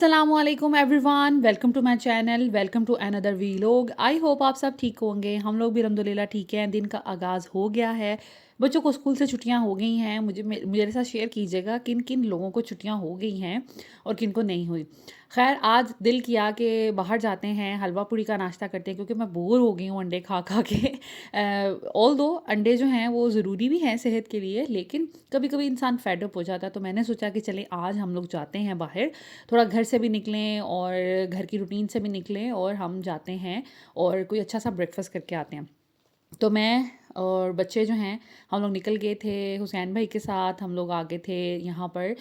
अस्सलामुअलैकुम everyone, welcome to my channel, welcome to another vlog. I hope आप सब ठीक होंगे। हम लोग भी अल्हम्दुलिल्लाह ठीक हैं। दिन का आगाज़ हो गया है, बच्चों को स्कूल से छुट्टियां हो गई हैं। मेरे साथ शेयर कीजिएगा किन किन लोगों को छुट्टियां हो गई हैं और किन को नहीं हुई। खैर, आज दिल किया कि बाहर जाते हैं, हलवा पूड़ी का नाश्ता करते हैं, क्योंकि मैं बोर हो गई हूँ अंडे खा खा के। ऑल दो अंडे जो हैं वो ज़रूरी भी हैं सेहत के लिए, लेकिन कभी कभी इंसान फेड अप हो जाता है। तो मैंने सोचा कि चले आज हम लोग जाते हैं बाहर, थोड़ा घर से भी निकलें और घर की रूटीन से भी निकलें, और हम जाते हैं और कोई अच्छा सा ब्रेकफास्ट करके आते हैं। तो मैं और बच्चे जो हैं, हम लोग निकल गए थे हुसैन भाई के साथ। हम लोग आ गए थे यहाँ पर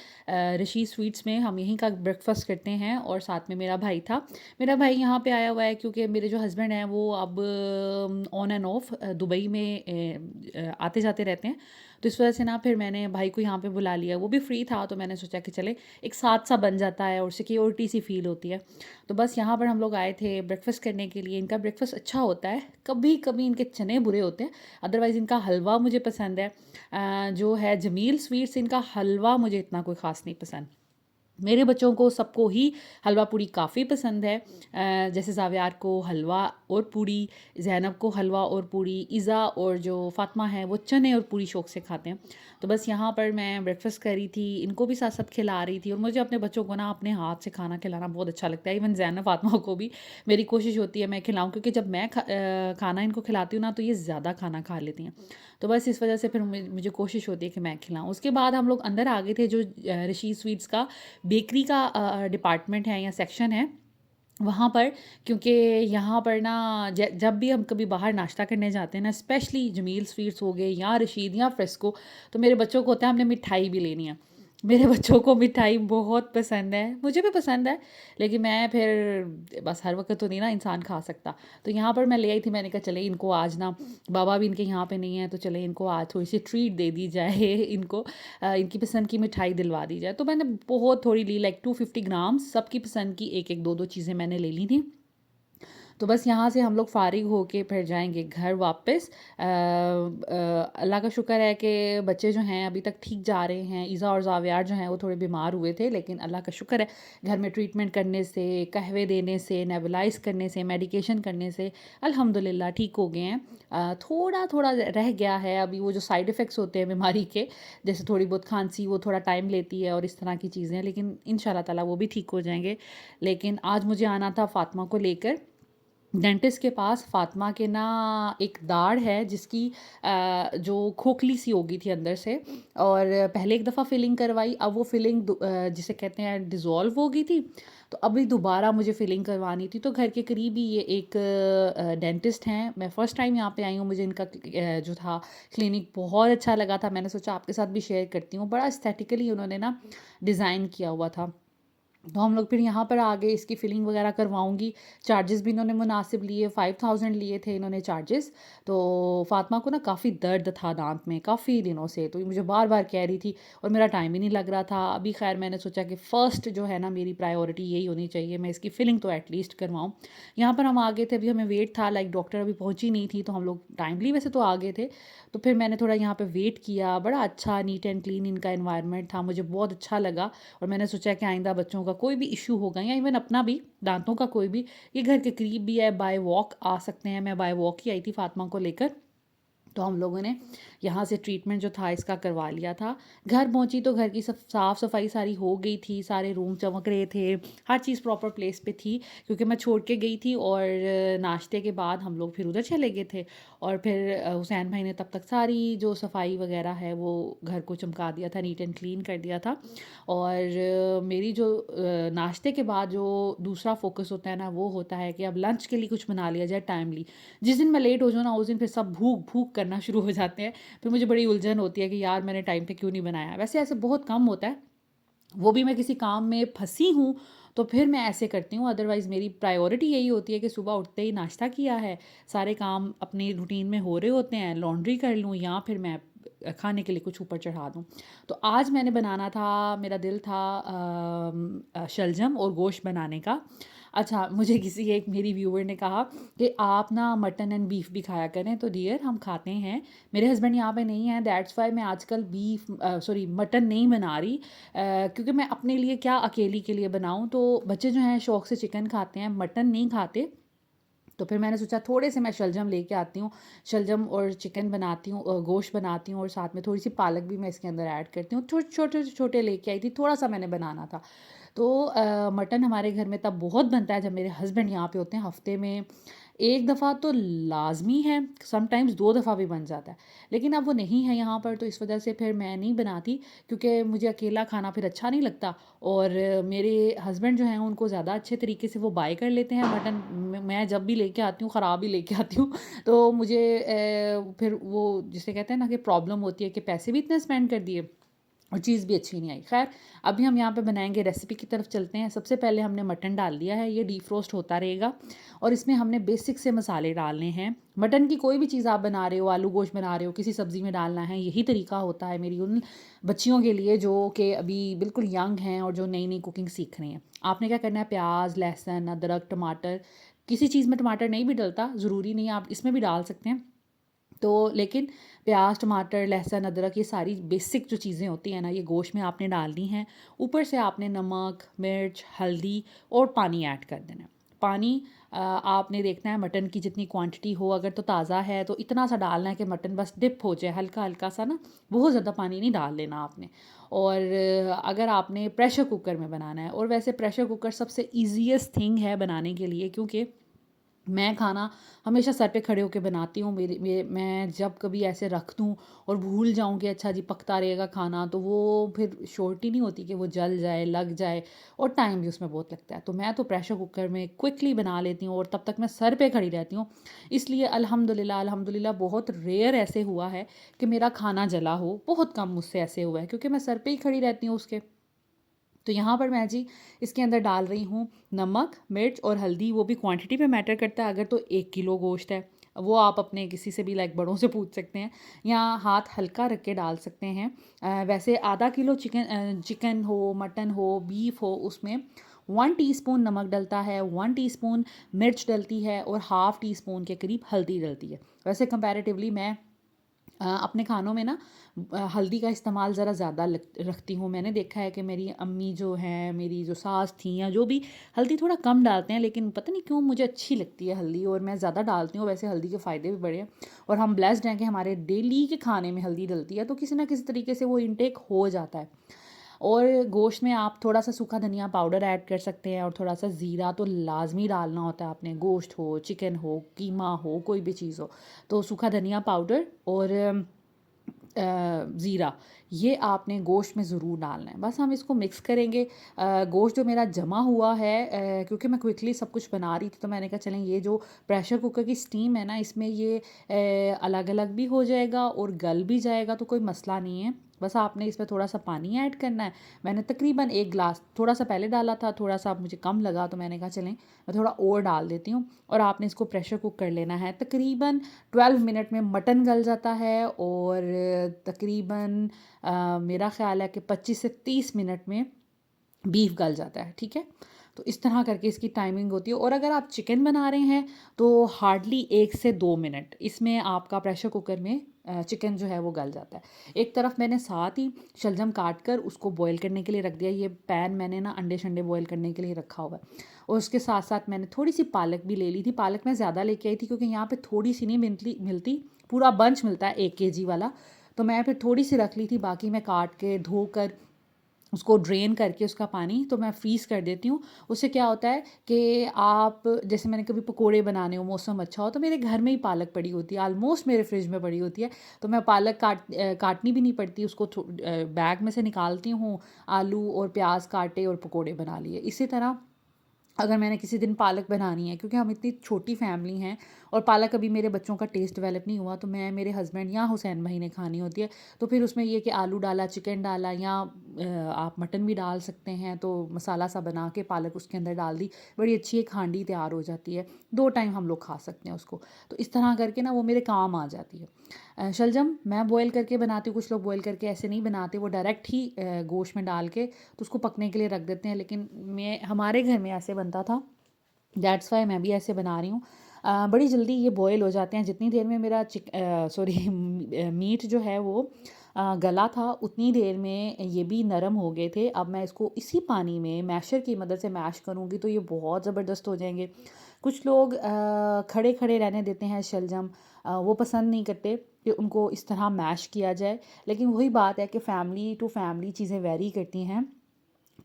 रशीद स्वीट्स में। हम यहीं का ब्रेकफास्ट करते हैं, और साथ में मेरा भाई था। मेरा भाई यहाँ पे आया हुआ है क्योंकि मेरे जो हस्बैंड हैं वो अब ऑन एंड ऑफ दुबई में आते जाते रहते हैं। तो इस वजह से ना फिर मैंने भाई को यहाँ पे बुला लिया। वो भी फ्री था, तो मैंने सोचा कि चले एक साथ सा बन जाता है और सिक्योरिटी सी फील होती है। तो बस यहाँ पर हम लोग आए थे ब्रेकफास्ट करने के लिए। इनका ब्रेकफास्ट अच्छा होता है, कभी कभी इनके चने बुरे होते हैं, अदरवाइज़ इनका हलवा मुझे पसंद है। जो है जमील स्वीट्स, इनका हलवा मुझे इतना कोई ख़ास नहीं पसंद। मेरे बच्चों को सबको ही हलवा पूड़ी काफ़ी पसंद है। जैसे ज़ावियार को हलवा और पूड़ी, ज़ैनब को हलवा और पूड़ी, इज़ा और जो फ़ातिमा है वो चने और पूड़ी शौक़ से खाते हैं। तो बस यहाँ पर मैं ब्रेकफास्ट कर रही थी, इनको भी साथ साथ खिला रही थी। और मुझे अपने बच्चों को ना अपने हाथ से खाना खिलाना बहुत अच्छा लगता है। इवन ज़ैनब फ़ातिमा को भी मेरी कोशिश होती है मैं खिलाऊँ, क्योंकि जब मैं खाना इनको खिलाती हूँ ना, तो ये ज़्यादा खाना खा लेती हैं। तो बस इस वजह से फिर मुझे कोशिश होती है कि मैं खिलाऊँ। उसके बाद हम लोग अंदर आ गए थे, जो रशीद स्वीट्स का बेकरी का डिपार्टमेंट है या सेक्शन है वहाँ पर। क्योंकि यहाँ पर ना जब भी हम कभी बाहर नाश्ता करने जाते हैं ना, स्पेशली जमील स्वीट्स हो गए या रशीद या फ्रेस्को, तो मेरे बच्चों को होता है हमने मिठाई भी लेनी है। मेरे बच्चों को मिठाई बहुत पसंद है, मुझे भी पसंद है, लेकिन मैं फिर बस हर वक्त तो नहीं ना इंसान खा सकता। तो यहाँ पर मैं ले आई थी, मैंने कहा चले इनको आज ना, बाबा भी इनके यहाँ पे नहीं है, तो चले इनको आज थोड़ी सी ट्रीट दे दी जाए। इनको इनकी पसंद की मिठाई दिलवा दी जाए। तो मैंने बहुत थोड़ी ली, लाइक 250 ग्राम्स, सबकी पसंद की एक एक दो दो चीज़ें मैंने ले ली थी। तो बस यहाँ से हम लोग फ़ारिग होके फिर जाएंगे घर वापस। अल्लाह का शुक्र है कि बच्चे जो हैं अभी तक ठीक जा रहे हैं। ईज़ा और ज़ावियार जो हैं वो थोड़े बीमार हुए थे, लेकिन अल्लाह का शुक्र है घर में ट्रीटमेंट करने से, कहवे देने से, नेबुलाइज करने से, मेडिकेशन करने से अल्हम्दुलिल्लाह ठीक हो गए हैं। थोड़ा थोड़ा रह गया है अभी, वो जो साइड इफ़ेक्ट्स होते हैं बीमारी के, जैसे थोड़ी बहुत खांसी, वो थोड़ा टाइम लेती है और इस तरह की चीज़ें, लेकिन इंशाल्लाह ताला वो भी ठीक हो जाएंगे। लेकिन आज मुझे आना था फ़ातिमा को लेकर डेंटिस्ट के पास। फ़ातिमा के ना एक दाढ़ है जिसकी जो खोखली सी हो गई थी अंदर से, और पहले एक दफ़ा फिलिंग करवाई, अब वो फिलिंग जिसे कहते हैं डिज़ोल्व हो गई थी। तो अभी दोबारा मुझे फिलिंग करवानी थी। तो घर के करीब ही ये एक डेंटिस्ट हैं। मैं फ़र्स्ट टाइम यहाँ पे आई हूँ, मुझे इनका जो था क्लिनिक बहुत अच्छा लगा था। मैंने सोचा आपके साथ भी शेयर करती हूँ। बड़ा एस्थेटिकली उन्होंने ना डिज़ाइन किया हुआ था। तो हम लोग फिर यहाँ पर आ गए, इसकी फ़िलिंग वगैरह करवाऊँगी। चार्जेस भी इन्होंने मुनासिब लिए, 5000 लिए थे इन्होंने चार्जेस। तो फ़ातिमा को ना काफ़ी दर्द था दांत में काफ़ी दिनों से, तो ये मुझे बार बार कह रही थी और मेरा टाइम ही नहीं लग रहा था। अभी खैर मैंने सोचा कि फ़र्स्ट जो है ना मेरी प्रायोरिटी यही होनी चाहिए, मैं इसकी फ़िलिंग तो एटलीस्ट करवाऊँ। यहाँ पर हम आ गए थे, अभी हमें वेट था, लाइक डॉक्टर अभी पहुँची नहीं थी, तो हम लोग टाइमली वैसे तो आ गए थे। तो फिर मैंने थोड़ा यहाँ पर वेट किया। बड़ा अच्छा नीट एंड क्लीन इनका इन्वायरमेंट था, मुझे बहुत अच्छा लगा। और मैंने सोचा कि आइंदा बच्चों का कोई भी इशू होगा या इवन अपना भी दांतों का कोई भी, ये घर के करीब भी है, बाय वॉक आ सकते हैं। मैं बाय वॉक ही आई थी फातिमा को लेकर। तो हम लोगों ने यहाँ से ट्रीटमेंट जो था इसका करवा लिया था। घर पहुँची तो घर की सब साफ़ सफाई सारी हो गई थी, सारे रूम चमक रहे थे, हर चीज़ प्रॉपर प्लेस पे थी, क्योंकि मैं छोड़ के गई थी। और नाश्ते के बाद हम लोग फिर उधर चले गए थे, और फिर हुसैन भाई ने तब तक सारी जो सफाई वगैरह है वो घर को चमका दिया था, नीट एंड क्लीन कर दिया था। और मेरी जो नाश्ते के बाद जो दूसरा फोकस होता है ना, वो होता है कि अब लंच के लिए कुछ बना लिया जाए टाइमली। जिस दिन मैं लेट हो जाऊँ ना, उस दिन फिर सब भूख भूख करना शुरू हो जाते हैं। फिर मुझे बड़ी उलझन होती है कि यार मैंने टाइम पे क्यों नहीं बनाया। वैसे ऐसे बहुत कम होता है, वो भी मैं किसी काम में फंसी हूँ तो फिर मैं ऐसे करती हूँ। अदरवाइज़ मेरी प्रायोरिटी यही होती है कि सुबह उठते ही नाश्ता किया है, सारे काम अपनी रूटीन में हो रहे होते हैं, लॉन्ड्री कर लूँ या फिर मैं खाने के लिए कुछ ऊपर चढ़ा दूँ। तो आज मैंने बनाना था, मेरा दिल था शलजम और गोश्त बनाने का। अच्छा, मुझे किसी एक मेरी व्यूअर ने कहा कि आप ना मटन एंड बीफ भी खाया करें, तो डियर हम खाते हैं। मेरे हस्बैंड यहाँ पे नहीं है, दैट्स वाई मैं आजकल सॉरी मटन नहीं बना रही, क्योंकि मैं अपने लिए क्या अकेली के लिए बनाऊँ। तो बच्चे जो हैं शौक़ से चिकन खाते हैं, मटन नहीं खाते। तो फिर मैंने सोचा थोड़े से मैं शलजम लेके आती हूँ, शलजम और चिकन बनाती हूँ, गोश्त बनाती हूँ और साथ में थोड़ी सी पालक भी मैं इसके अंदर ऐड करती हूँ। छोटे छोटे छोटे लेके आई थी, थोड़ा सा मैंने बनाना था। तो मटन हमारे घर में तब बहुत बनता है जब मेरे हस्बैंड यहाँ पे होते हैं। हफ्ते में एक दफ़ा तो लाजमी है, समटाइम्स 2 दफ़ा भी बन जाता है। लेकिन अब वो नहीं है यहाँ पर, तो इस वजह से फिर मैं नहीं बनाती, क्योंकि मुझे अकेला खाना फिर अच्छा नहीं लगता। और मेरे हस्बैंड जो हैं उनको ज़्यादा अच्छे तरीके से वो बाय कर लेते हैं मटन। मैं जब भी लेके आती हूँ ख़राब ही लेके आती हूँ। तो मुझे फिर वो जिसे कहते हैं ना कि प्रॉब्लम होती है कि पैसे भी इतने स्पेंड कर दिए और चीज़ भी अच्छी नहीं आई। ख़ैर, अभी हम यहाँ पे बनाएंगे, रेसिपी की तरफ चलते हैं। सबसे पहले हमने मटन डाल दिया है, ये डीफ्रोस्ट होता रहेगा और इसमें हमने बेसिक से मसाले डालने हैं। मटन की कोई भी चीज़ आप बना रहे हो, आलू गोश्त बना रहे हो, किसी सब्ज़ी में डालना है, यही तरीका होता है मेरी उन बच्चियों के लिए जो कि अभी बिल्कुल यंग हैं और जो नई नई कुकिंग सीख रही हैं। आपने क्या करना है, प्याज, लहसुन, अदरक, टमाटर, किसी चीज़ में टमाटर नहीं भी डलता, ज़रूरी नहीं है, आप इसमें भी डाल सकते हैं। तो लेकिन प्याज, टमाटर, लहसुन, अदरक, ये सारी बेसिक जो चीज़ें होती हैं ना, ये गोश्त में आपने डालनी है। ऊपर से आपने नमक, मिर्च, हल्दी और पानी ऐड कर देना है। पानी आपने देखना है मटन की जितनी क्वांटिटी हो, अगर तो ताज़ा है तो इतना सा डालना है कि मटन बस डिप हो जाए, हल्का हल्का सा ना, बहुत ज़्यादा पानी नहीं डाल लेना आपने। और अगर आपने प्रेशर कुकर में बनाना है, और वैसे प्रेशर कुकर सबसे ईजीएस्ट थिंग है बनाने के लिए, क्योंकि मैं खाना हमेशा सर पे खड़े होके बनाती हूँ। मैं जब कभी ऐसे रख दूँ और भूल जाऊँ कि अच्छा जी पकता रहेगा खाना, तो वो फिर श्योरिटी नहीं होती कि वो जल जाए, लग जाए, और टाइम भी उसमें बहुत लगता है। तो मैं तो प्रेशर कुकर में क्विकली बना लेती हूँ और तब तक मैं सर पे खड़ी रहती हूँ। इसलिए अल्हम्दुलिल्लाह अल्हम्दुलिल्लाह बहुत रेयर ऐसे हुआ है कि मेरा खाना जला हो, बहुत कम मुझसे ऐसे हुआ है, क्योंकि मैं सर पे ही खड़ी रहती हूँ उसके। तो यहाँ पर मैं जी इसके अंदर डाल रही हूँ नमक, मिर्च और हल्दी। वो भी क्वांटिटी पे मैटर करता है। अगर तो 1 किलो गोश्त है, वो आप अपने किसी से भी लाइक बड़ों से पूछ सकते हैं, या हाथ हल्का रख के डाल सकते हैं। वैसे आधा किलो चिकन हो, मटन हो, बीफ हो, उसमें 1 टीस्पून नमक डलता है, 1 टीस्पून मिर्च डलती है और हाफ़ टी स्पून के करीब हल्दी डलती है। वैसे कंपैरेटिवली मैं अपने खानों में ना हल्दी का इस्तेमाल ज़रा ज़्यादा रखती हूँ। मैंने देखा है कि मेरी अम्मी जो हैं, मेरी जो सास थी, या जो भी, हल्दी थोड़ा कम डालते हैं, लेकिन पता नहीं क्यों मुझे अच्छी लगती है हल्दी और मैं ज़्यादा डालती हूँ। वैसे हल्दी के फ़ायदे भी बड़े हैं और हम ब्लेस्ड हैं कि हमारे डेली के खाने में हल्दी डलती है, तो किसी ना किसी तरीके से वो इनटेक हो जाता है। और गोश्त में आप थोड़ा सा सूखा धनिया पाउडर ऐड कर सकते हैं और थोड़ा सा ज़ीरा तो लाजमी डालना होता है आपने। गोश्त हो, चिकन हो, कीमा हो, कोई भी चीज़ हो, तो सूखा धनिया पाउडर और ज़ीरा, ये आपने गोश्त में ज़रूर डालना है। बस हम इसको मिक्स करेंगे। गोश्त जो मेरा जमा हुआ है, क्योंकि मैं क्विकली सब कुछ बना रही थी, तो मैंने कहा चलें ये जो प्रेशर कुकर की स्टीम है ना, इसमें ये अलग अलग भी हो जाएगा और गल भी जाएगा, तो कोई मसला नहीं है। बस आपने इसमें थोड़ा सा पानी ऐड करना है। मैंने तकरीबन 1 गिलास, थोड़ा सा पहले डाला था, थोड़ा सा मुझे कम लगा, तो मैंने कहा चलें मैं थोड़ा और डाल देती हूँ। और आपने इसको प्रेशर कुक कर लेना है। तकरीबन 12 मिनट में मटन गल जाता है और तकरीबन मेरा ख़्याल है कि 25 से 30 मिनट में बीफ गल जाता है। ठीक है, तो इस तरह करके इसकी टाइमिंग होती है। और अगर आप चिकन बना रहे हैं तो हार्डली 1 से 2 मिनट इसमें आपका प्रेशर कुकर में चिकन जो है वो गल जाता है। एक तरफ मैंने साथ ही शलजम काट कर उसको बॉईल करने के लिए रख दिया। ये पैन मैंने ना अंडे शंडे बॉईल करने के लिए रखा हुआ है। और उसके साथ साथ मैंने थोड़ी सी पालक भी ले ली थी। पालक मैं ज़्यादा लेके आई थी क्योंकि यहाँ पे थोड़ी सी नहीं मिलती, पूरा बंच मिलता है 1 kg वाला। तो मैं फिर थोड़ी सी रख ली थी, बाकी मैं काट के धो कर उसको ड्रेन करके उसका पानी तो मैं फ्रीज़ कर देती हूँ। उससे क्या होता है कि आप जैसे मैंने कभी पकोड़े बनाने हो, मौसम अच्छा हो, तो मेरे घर में ही पालक पड़ी होती है, ऑलमोस्ट मेरे फ्रिज में पड़ी होती है। तो मैं पालक काटनी भी नहीं पड़ती, उसको बैग में से निकालती हूँ, आलू और प्याज काटे और पकोड़े बना लिए। इसी तरह अगर मैंने किसी दिन पालक बनानी है, क्योंकि हम इतनी छोटी फैमिली हैं और पालक अभी मेरे बच्चों का टेस्ट डेवलप नहीं हुआ, तो मैं, मेरे हस्बैंड या हुसैन भाई ने खानी होती है। तो फिर उसमें ये कि आलू डाला, चिकन डाला, या आप मटन भी डाल सकते हैं, तो मसाला सा बना के पालक उसके अंदर डाल दी, बड़ी अच्छी एक हांडी तैयार हो जाती है। 2 टाइम हम लोग खा सकते हैं उसको। तो इस तरह करके ना वो मेरे काम आ जाती है। शलजम मैं बॉयल करके बनाती हूँ, कुछ लोग बॉयल करके ऐसे नहीं बनाते, वो डायरेक्ट ही गोश्त में डाल के तो उसको पकने के लिए रख देते हैं। लेकिन मैं, हमारे घर में ऐसे बनता था दैट्स वाई मैं भी ऐसे बना रही हूँ। बड़ी जल्दी ये बॉयल हो जाते हैं। जितनी देर में मेरा सॉरी मीट जो है वो गला था, उतनी देर में ये भी नरम हो गए थे। अब मैं इसको इसी पानी में मैशर की मदद से मैश करूँगी तो ये बहुत ज़बरदस्त हो जाएंगे। कुछ लोग खड़े खड़े रहने देते हैं शलजम, वो पसंद नहीं करते कि उनको इस तरह मैश किया जाए। लेकिन वही बात है कि फ़ैमिली टू फैमिली चीज़ें वेरी करती हैं,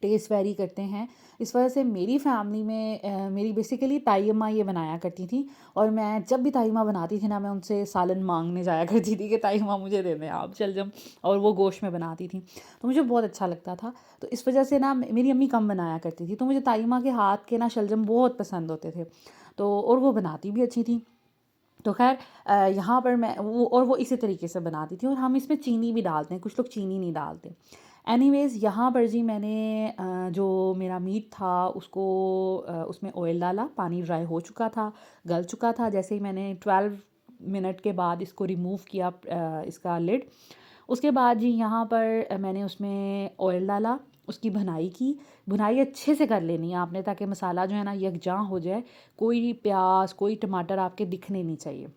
टेस्ट वेरी करते हैं। इस वजह से मेरी फैमिली में मेरी बेसिकली ताई अम्मा ये बनाया करती थी, और मैं जब भी ताई अम्मा बनाती थी ना, मैं उनसे सालन मांगने जाया करती थी कि ताई अम्मा मुझे दे दें आप शलजम, और वो गोश्त में बनाती थी तो मुझे बहुत अच्छा लगता था। तो इस वजह से ना मेरी अम्मी कम बनाया करती थी, तो मुझे ताई अम्मा के हाथ के ना शलजम बहुत पसंद होते थे। तो और वो बनाती भी अच्छी थी। तो खैर यहाँ पर मैं वो इसी तरीके से बनाती थी, और हम इसमें चीनी भी डालते हैं, कुछ लोग चीनी नहीं डालते। एनीवेज़ यहाँ पर जी मैंने जो मेरा मीट था उसको उसमें ऑयल डाला, पानी ड्राई हो चुका था, गल चुका था। जैसे ही मैंने 12 मिनट के बाद इसको रिमूव किया इसका लिड, उसके बाद जी यहाँ पर मैंने उसमें ऑयल डाला, उसकी भुनाई की। भुनाई अच्छे से कर लेनी है आपने, ताकि मसाला जो है ना यकजां हो जाए, कोई प्याज कोई टमाटर आपके दिखने नहीं चाहिए।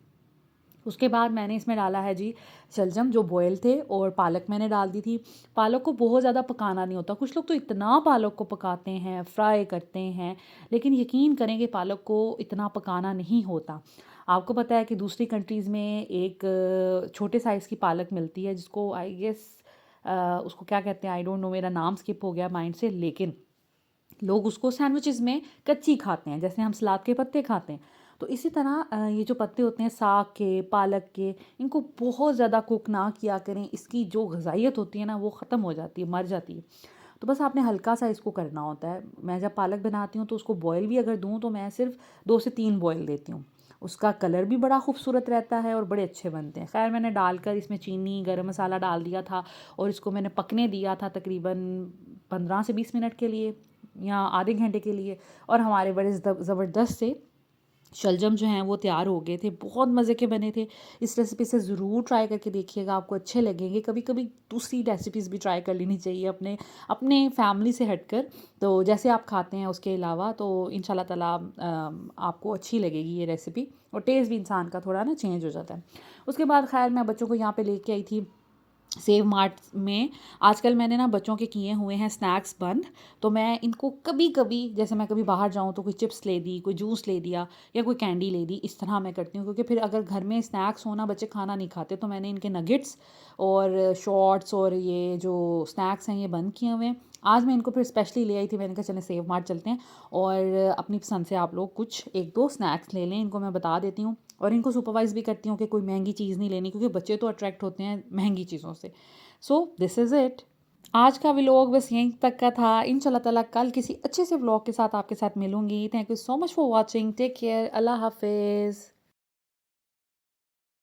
उसके बाद मैंने इसमें डाला है जी शलजम जो बॉयल थे, और पालक मैंने डाल दी थी। पालक को बहुत ज़्यादा पकाना नहीं होता, कुछ लोग तो इतना पालक को पकाते हैं, फ्राई करते हैं, लेकिन यकीन करें कि पालक को इतना पकाना नहीं होता। आपको पता है कि दूसरी कंट्रीज़ में एक छोटे साइज़ की पालक मिलती है, जिसको आई गेस उसको क्या कहते हैं, आई डोंट नो, मेरा नाम स्किप हो गया माइंड से, लेकिन लोग उसको सैंडविचेस में कच्ची खाते हैं, जैसे हम सलाद के पत्ते खाते हैं। तो इसी तरह ये जो पत्ते होते हैं साग के, पालक के, इनको बहुत ज़्यादा कुक ना किया करें, इसकी जो ग़िज़ाइयत होती है ना वो ख़त्म हो जाती है, मर जाती है। तो बस आपने हल्का सा इसको करना होता है। मैं जब पालक बनाती हूँ तो उसको बॉयल भी अगर दूँ तो मैं सिर्फ 2 से 3 बॉयल देती हूँ। उसका कलर भी बड़ा खूबसूरत रहता है और बड़े अच्छे बनते हैं। ख़ैर मैंने डालकर इसमें चीनी, गरम मसाला डाल दिया था, और इसको मैंने पकने दिया था तकरीबन 15 से 20 मिनट के लिए या आधे घंटे के लिए, और हमारे बड़े ज़बरदस्त से शलजम जो हैं वो तैयार हो गए थे, बहुत मज़े के बने थे। इस रेसिपी से ज़रूर ट्राई करके देखिएगा, आपको अच्छे लगेंगे। कभी कभी दूसरी रेसिपीज़ भी ट्राई कर लेनी चाहिए अपने अपने फैमिली से हटकर, तो जैसे आप खाते हैं उसके अलावा, तो इंशाल्लाह ताला आपको अच्छी लगेगी ये रेसिपी, और टेस्ट भी इंसान का थोड़ा ना चेंज हो जाता है। उसके बाद खैर मैं बच्चों को यहाँ पे लेके आई थी सेव मार्ट में। आजकल मैंने ना बच्चों के किए हुए हैं स्नैक्स बंद, तो मैं इनको कभी कभी, जैसे मैं कभी बाहर जाऊँ तो कोई चिप्स ले दी, कोई जूस ले दिया, या कोई कैंडी ले दी, इस तरह मैं करती हूँ। क्योंकि फिर अगर घर में स्नैक्स होना, बच्चे खाना नहीं खाते, तो मैंने इनके नगेट्स और शॉर्ट्स और ये जो स्नैक्स हैं ये बंद किए हुए हैं। आज मैं इनको फिर स्पेशली ले आई थी, मैंने कहा चलें सेव मार्ट चलते हैं, और अपनी पसंद से आप लोग कुछ एक दो स्नैक्स ले लें। इनको मैं बता देती हूँ, और इनको सुपरवाइज़ भी करती हूँ कि कोई महंगी चीज़ नहीं लेनी, क्योंकि बच्चे तो अट्रैक्ट होते हैं महंगी चीज़ों से। So this is it. आज का व्लॉग बस यहीं तक का था। इंशाल्लाह ताला कल किसी अच्छे से व्लॉग के साथ आपके साथ मिलूंगी। Thank you so much for watching. Take care. अल्लाह हाफिज़।